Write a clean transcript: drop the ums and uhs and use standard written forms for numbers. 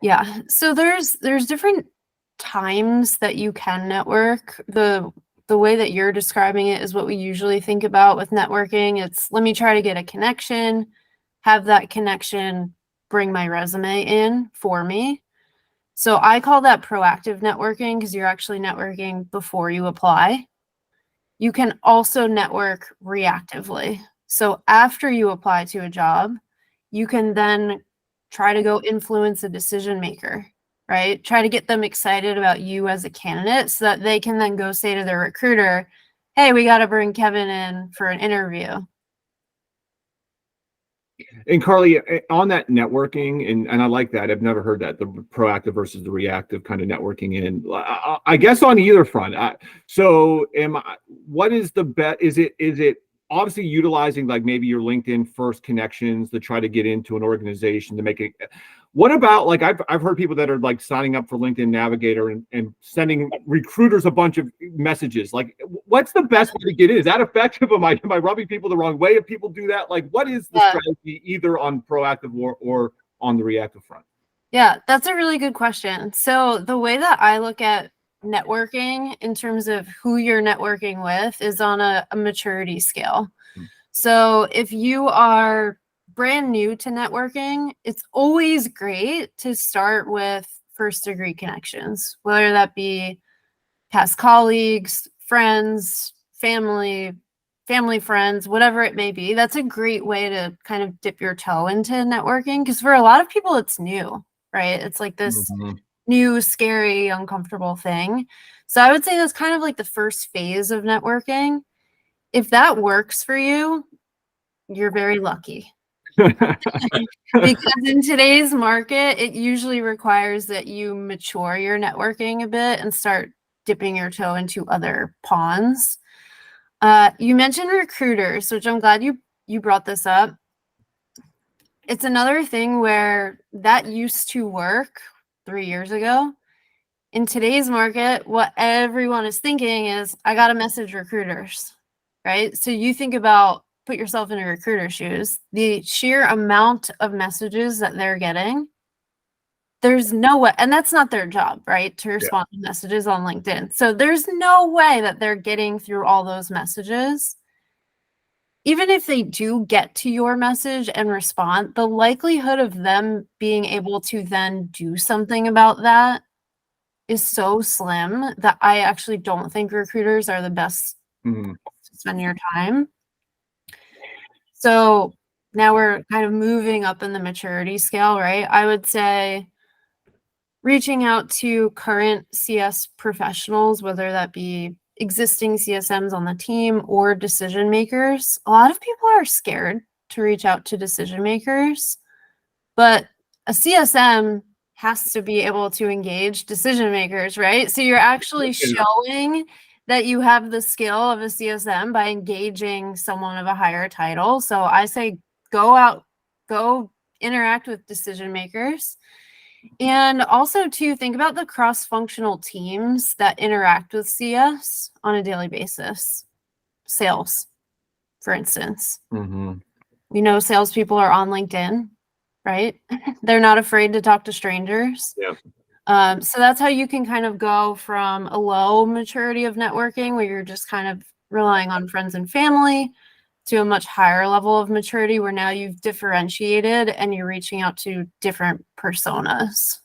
Yeah. So there's different times that you can network. The way that you're describing it is what we usually think about with networking. It's let me try to get a connection, have that connection bring my resume in for me. So I call that proactive networking because you're actually networking before you apply. You can also network reactively. So after you apply to a job, you can then try to go influence a decision maker, right? Try to get them excited about you as a candidate so that they can then go say to their recruiter, hey, we got to bring Kevin in for an interview. And Carly, on that networking, and I like that. I've never heard that, the proactive versus the reactive kind of networking. And I guess on either front. What is the bet? Is it obviously utilizing like maybe your LinkedIn first connections to try to get into an organization to make it? What about like I've heard people that are like signing up for LinkedIn Navigator and sending recruiters a bunch of messages. Like, what's the best way to get in? Is that effective? Am I rubbing people the wrong way if people do that? Like, what is the strategy either on proactive or on the reactive front? Yeah, that's a really good question. So the way that I look at networking in terms of who you're networking with is on a maturity scale. So if you are brand new to networking, it's always great to start with first degree connections, whether that be past colleagues, friends, family friends, whatever it may be. That's a great way to kind of dip your toe into networking because for a lot of people, it's new, right? It's like this new, scary, uncomfortable thing. So I would say that's kind of like the first phase of networking. If that works for you, you're very lucky. Because in today's market, it usually requires that you mature your networking a bit and start dipping your toe into other ponds. You mentioned recruiters, which I'm glad you brought this up. It's another thing where that used to work 3 years ago. In today's market, what everyone is thinking is, I got to message recruiters, right? So you think about, put yourself in a recruiter's shoes, the sheer amount of messages that they're getting, there's no way, and that's not their job, right? To respond to messages on LinkedIn. So there's no way that they're getting through all those messages. Even if they do get to your message and respond, the likelihood of them being able to then do something about that is so slim that I actually don't think recruiters are the best to spend your time. So now we're kind of moving up in the maturity scale, right? I would say reaching out to current CS professionals, whether that be existing CSMs on the team or decision makers. A lot of people are scared to reach out to decision makers, but a CSM has to be able to engage decision makers, right? So you're actually showing that you have the skill of a CSM by engaging someone of a higher title. So I say go out, go interact with decision makers. And also to think about the cross-functional teams that interact with CS on a daily basis. Sales, for instance. We know salespeople are on LinkedIn, right? They're not afraid to talk to strangers. So that's how you can kind of go from a low maturity of networking where you're just kind of relying on friends and family to a much higher level of maturity where now you've differentiated and you're reaching out to different personas.